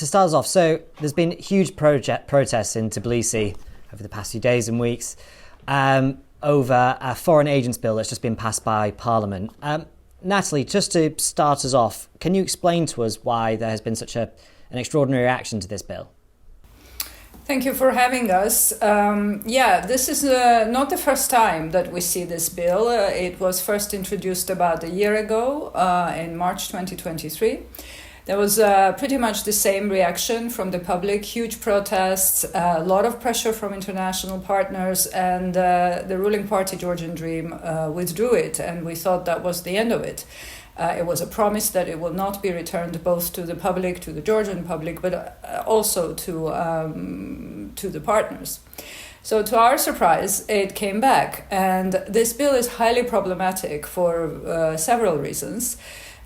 start us off, so there's been huge protests in Tbilisi over the past few days and weeks over a foreign agents bill that's just been passed by Parliament. Natalie, just to start us off, can you explain to us why there has been such an extraordinary reaction to this bill? Thank you for having us. This is not the first time that we see this bill. It was first introduced about a year ago in March 2023. There was pretty much the same reaction from the public, huge protests, a lot of pressure from international partners, and the ruling party, Georgian Dream, withdrew it, and we thought that was the end of it. It was a promise that it will not be returned both to the public, to the Georgian public, but also to the partners. So to our surprise, it came back, and this bill is highly problematic for several reasons.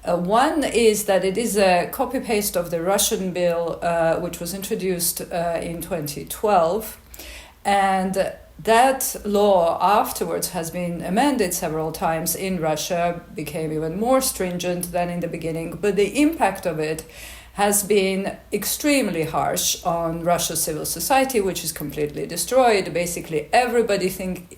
One is that it is a copy-paste of the Russian bill, which was introduced in 2012, and that law afterwards has been amended several times in Russia, became even more stringent than in the beginning, but the impact of it has been extremely harsh on Russia's civil society, which is completely destroyed. Basically, everybody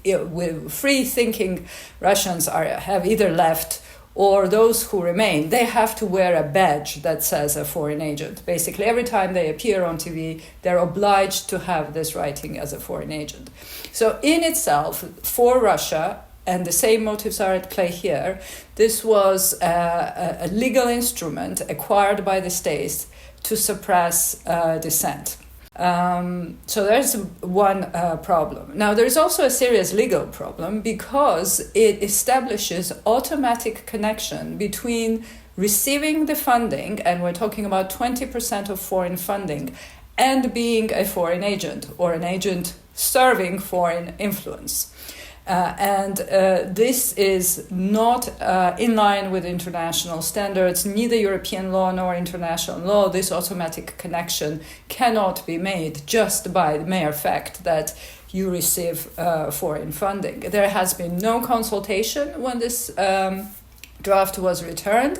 with free-thinking Russians have either left, or those who remain, they have to wear a badge that says a foreign agent. Basically, every time they appear on TV, they're obliged to have this writing as a foreign agent. So in itself, for Russia, and the same motives are at play here, this was a legal instrument acquired by the states to suppress dissent. So there's one problem. Now, there's also a serious legal problem because it establishes automatic connection between receiving the funding, and we're talking about 20% of foreign funding, and being a foreign agent or an agent serving foreign influence. This is not in line with international standards, neither European law nor international law. This automatic connection cannot be made just by the mere fact that you receive foreign funding. There has been no consultation when this draft was returned,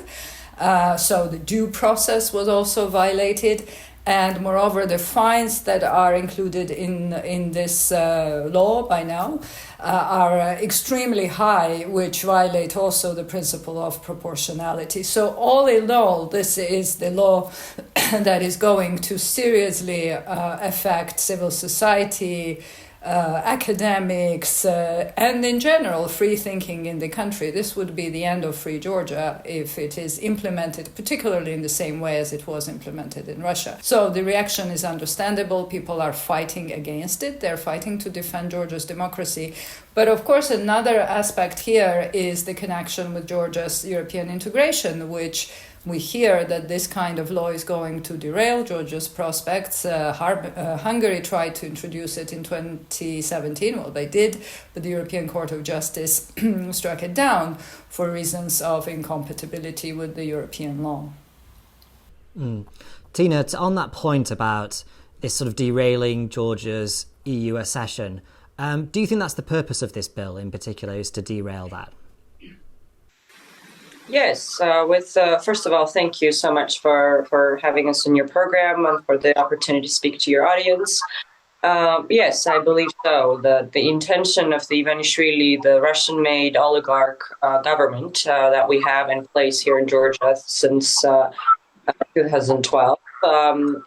so the due process was also violated. And moreover, the fines that are included in this law by now are extremely high, which violate also the principle of proportionality. So all in all, this is the law that is going to seriously affect civil society, academics, and in general, free thinking in the country. This would be the end of free Georgia if it is implemented, particularly in the same way as it was implemented in Russia. So the reaction is understandable. People are fighting against it. They're fighting to defend Georgia's democracy. But of course, another aspect here is the connection with Georgia's European integration, which we hear that this kind of law is going to derail Georgia's prospects. Hungary tried to introduce it in 2017. Well, they did, but the European Court of Justice struck it down for reasons of incompatibility with the European law. Tina, on that point about this sort of derailing Georgia's EU accession, do you think that's the purpose of this bill in particular, is to derail that? Yes, first of all, thank you so much for having us in your program and for the opportunity to speak to your audience. Yes, I believe so. The intention of the Ivanishvili, the Russian-made oligarch government that we have in place here in Georgia since 2012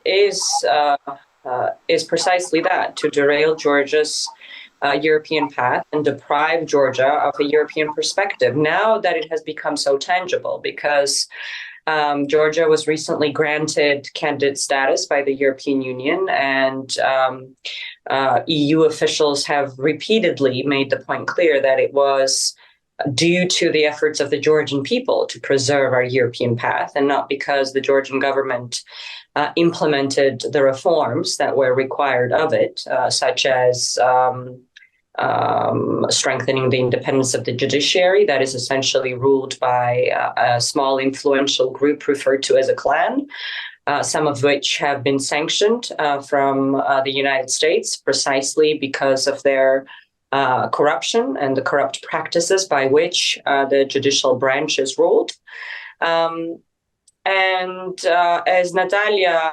is precisely that, to derail Georgia's European path and deprive Georgia of a European perspective now that it has become so tangible, because Georgia was recently granted candidate status by the European Union, and EU officials have repeatedly made the point clear that it was due to the efforts of the Georgian people to preserve our European path, and not because the Georgian government implemented the reforms that were required of it, such as strengthening the independence of the judiciary that is essentially ruled by a small influential group referred to as a clan, some of which have been sanctioned from the United States precisely because of their corruption and the corrupt practices by which the judicial branch is ruled. And as Natalia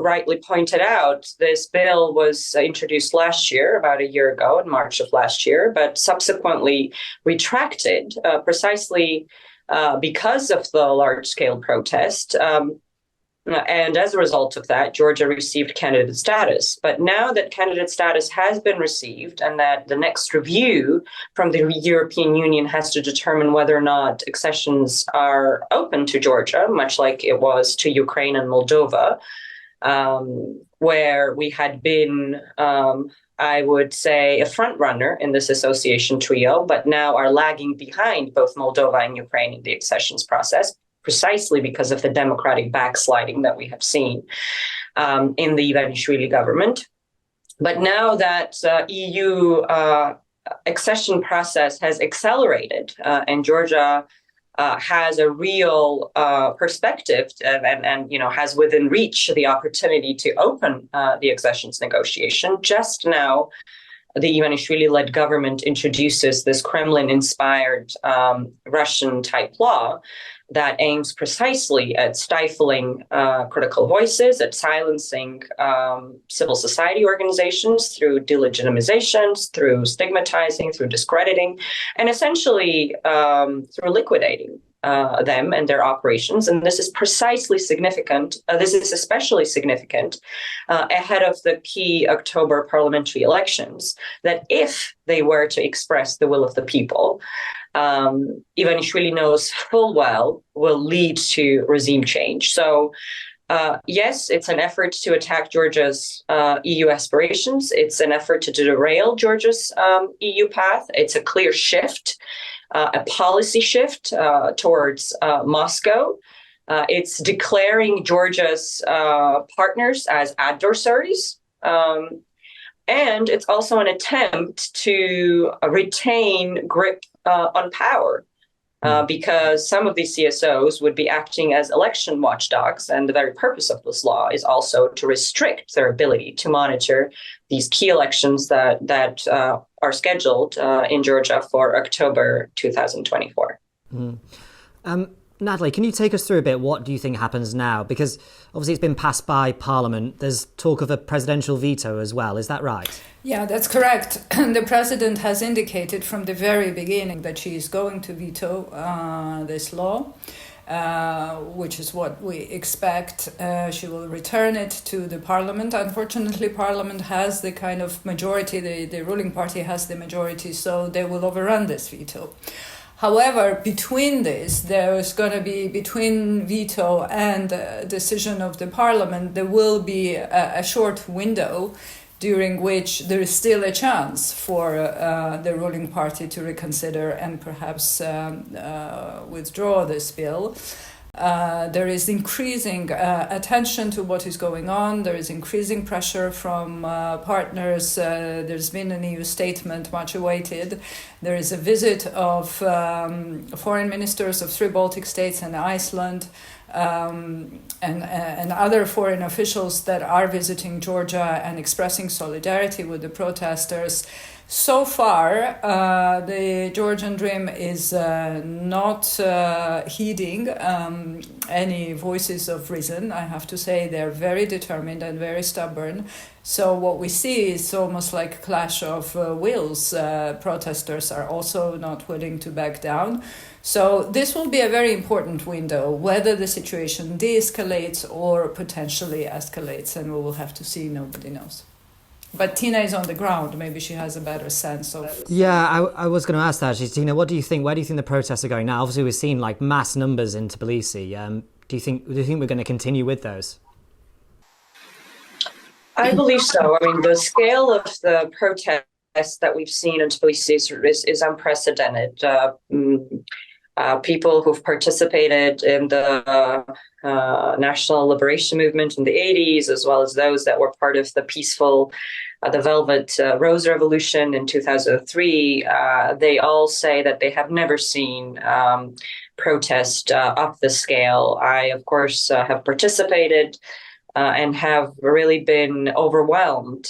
rightly pointed out, this bill was introduced last year, about a year ago, in March of last year, but subsequently retracted precisely because of the large-scale protest. And as a result of that, Georgia received candidate status. But now that candidate status has been received and that the next review from the European Union has to determine whether or not accessions are open to Georgia, much like it was to Ukraine and Moldova, where we had been, I would say, a front runner in this association trio, but now are lagging behind both Moldova and Ukraine in the accessions process, precisely because of the democratic backsliding that we have seen in the Ivanishvili government. But now that EU accession process has accelerated and Georgia has a real perspective and has within reach the opportunity to open the accessions negotiation, just now the Ivanishvili-led government introduces this Kremlin-inspired Russian-type law that aims precisely at stifling critical voices, at silencing civil society organizations through delegitimizations, through stigmatizing, through discrediting, and essentially through liquidating them and their operations. And this is precisely significant. This is especially significant ahead of the key October parliamentary elections, that if they were to express the will of the people, Ivanishvili knows full well will lead to regime change. So yes, it's an effort to attack Georgia's EU aspirations. It's an effort to derail Georgia's EU path. It's a clear shift, a policy shift towards Moscow. It's declaring Georgia's partners as adversaries. And it's also an attempt to retain grip on power, because some of these CSOs would be acting as election watchdogs. And the very purpose of this law is also to restrict their ability to monitor these key elections that are scheduled in Georgia for October 2024. Natalie, can you take us through a bit? What do you think happens now? Because obviously it's been passed by Parliament. There's talk of a presidential veto as well. Is that right? Yeah, that's correct. The president has indicated from the very beginning that she is going to veto this law, which is what we expect. She will return it to the Parliament. Unfortunately, Parliament has the kind of majority, the ruling party has the majority, so they will overrun this veto. However, between this, there's going to be, between veto and decision of the Parliament, there will be a short window during which there is still a chance for the ruling party to reconsider and perhaps withdraw this bill. There is increasing attention to what is going on. There is increasing pressure from partners. There's been an EU statement, much awaited. There is a visit of foreign ministers of 3 Baltic states and Iceland, and other foreign officials that are visiting Georgia and expressing solidarity with the protesters. So far, the Georgian Dream is not heeding any voices of reason. I have to say they're very determined and very stubborn. So what we see is almost like a clash of wills. Protesters are also not willing to back down. So this will be a very important window, whether the situation de-escalates or potentially escalates, and we will have to see. Nobody knows. But Tina is on the ground. Maybe she has a better sense of... Yeah, I was going to ask that actually. Tina, what do you think? Where do you think the protests are going now? Obviously, we've seen like mass numbers in Tbilisi. Do you think we're going to continue with those? I believe so. I mean, the scale of the protests that we've seen in Tbilisi is unprecedented. People who've participated in the national liberation movement in the 80s, as well as those that were part of the peaceful, the Velvet Rose Revolution in 2003, they all say that they have never seen protest of this scale. I, of course, have participated and have really been overwhelmed,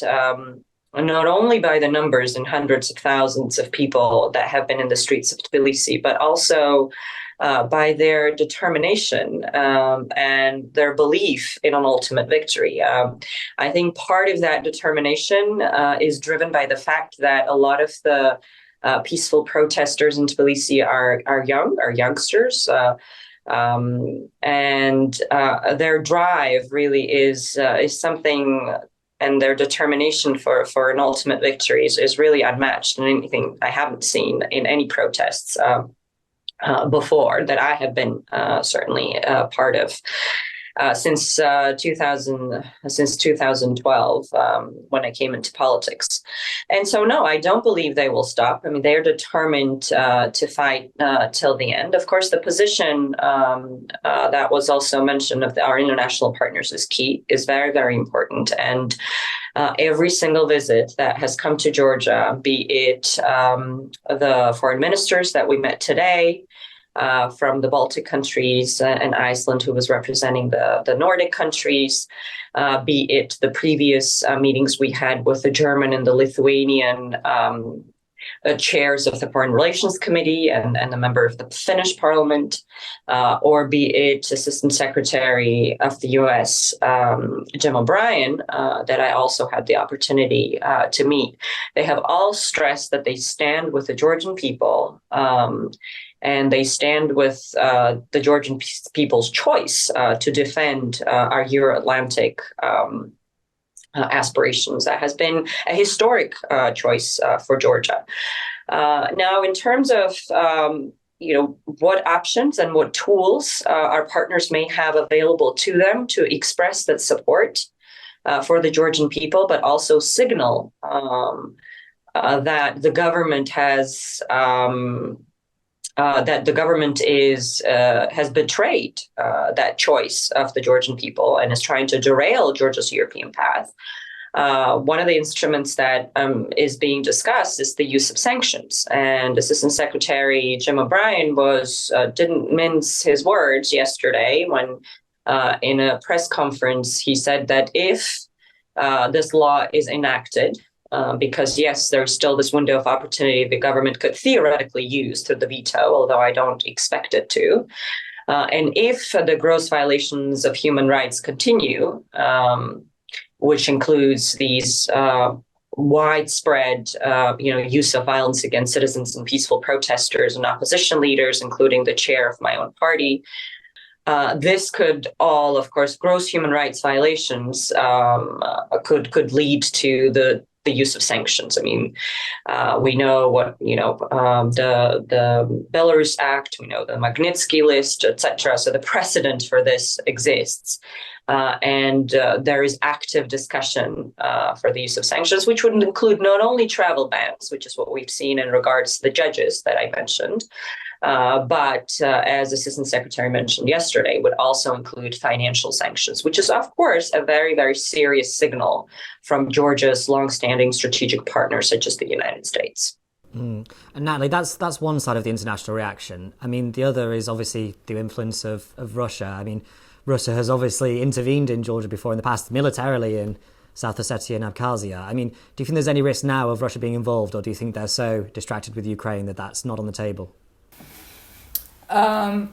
not only by the numbers and hundreds of thousands of people that have been in the streets of Tbilisi, but also by their determination and their belief in an ultimate victory. I think part of that determination is driven by the fact that a lot of the peaceful protesters in Tbilisi are youngsters. And their drive really is something, and their determination for an ultimate victory is really unmatched in anything I haven't seen in any protests before that I have been certainly part of. Since 2012, when I came into politics. And so, no, I don't believe they will stop. I mean, they are determined to fight till the end. Of course, the position that was also mentioned of our international partners is very, very important. And every single visit that has come to Georgia, be it the foreign ministers that we met today, from the Baltic countries and Iceland, who was representing the Nordic countries, be it the previous meetings we had with the German and the Lithuanian chairs of the Foreign Relations Committee and the member of the Finnish Parliament, or be it Assistant Secretary of the U.S., Jim O'Brien, that I also had the opportunity to meet. They have all stressed that they stand with the Georgian people, and they stand with the Georgian people's choice to defend our Euro-Atlantic aspirations. That has been a historic choice for Georgia. Now, in terms of what options and what tools our partners may have available to them to express that support for the Georgian people, but also signal that the government has. That the government has betrayed that choice of the Georgian people and is trying to derail Georgia's European path. One of the instruments that is being discussed is the use of sanctions. And Assistant Secretary Jim O'Brien didn't mince his words yesterday when in a press conference he said that if this law is enacted, because, yes, there's still this window of opportunity the government could theoretically use through the veto, although I don't expect it to. And if the gross violations of human rights continue, which includes these widespread use of violence against citizens and peaceful protesters and opposition leaders, including the chair of my own party, this could all, of course, gross human rights violations could lead to the use of sanctions. I mean, we know what, the Belarus Act, we know the Magnitsky List, etc. So the precedent for this exists. And there is active discussion for the use of sanctions, which would include not only travel bans, which is what we've seen in regards to the judges that I mentioned, but as Assistant Secretary mentioned yesterday, would also include financial sanctions, which is, of course, a very, very serious signal from Georgia's longstanding strategic partners, such as the United States. And Natalie, that's one side of the international reaction. I mean, the other is obviously the influence of Russia. I mean, Russia has obviously intervened in Georgia before in the past, militarily in South Ossetia and Abkhazia. I mean, do you think there's any risk now of Russia being involved, or do you think they're so distracted with Ukraine that that's not on the table?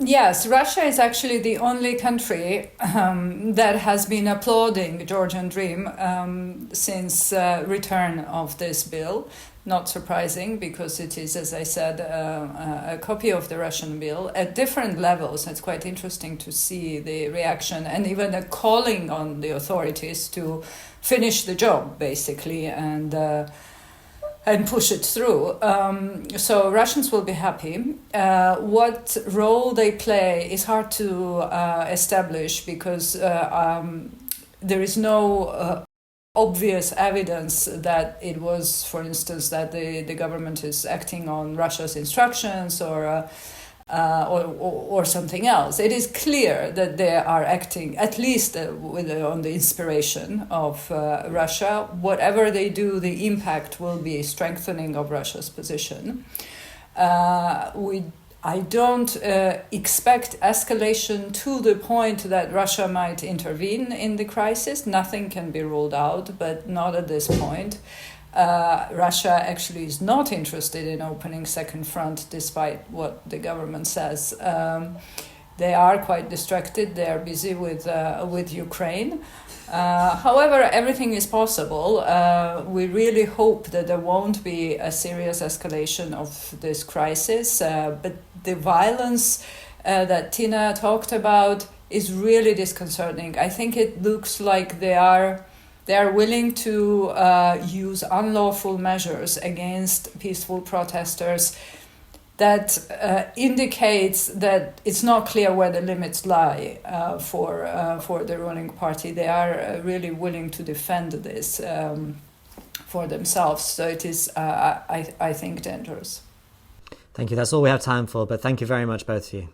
Yes, Russia is actually the only country that has been applauding the Georgian Dream since return of this bill. Not surprising, because it is, as I said, a copy of the Russian bill at different levels. It's quite interesting to see the reaction and even a calling on the authorities to finish the job, basically, and push it through. So Russians will be happy. What role they play is hard to establish, because there is no obvious evidence that it was, for instance, that the government is acting on Russia's instructions or something else. It is clear that they are acting, at least on the inspiration of Russia. Whatever they do, the impact will be strengthening of Russia's position. I don't expect escalation to the point that Russia might intervene in the crisis. Nothing can be ruled out, but not at this point. Russia actually is not interested in opening second front, despite what the government says. They are quite distracted. They are busy with Ukraine. However, everything is possible. We really hope that there won't be a serious escalation of this crisis. But the violence that Tina talked about is really disconcerting. I think it looks like they are willing to use unlawful measures against peaceful protesters. That indicates that it's not clear where the limits lie for the ruling party. They are really willing to defend this for themselves. So it is, I think, dangerous. Thank you. That's all we have time for, but thank you very much, both of you.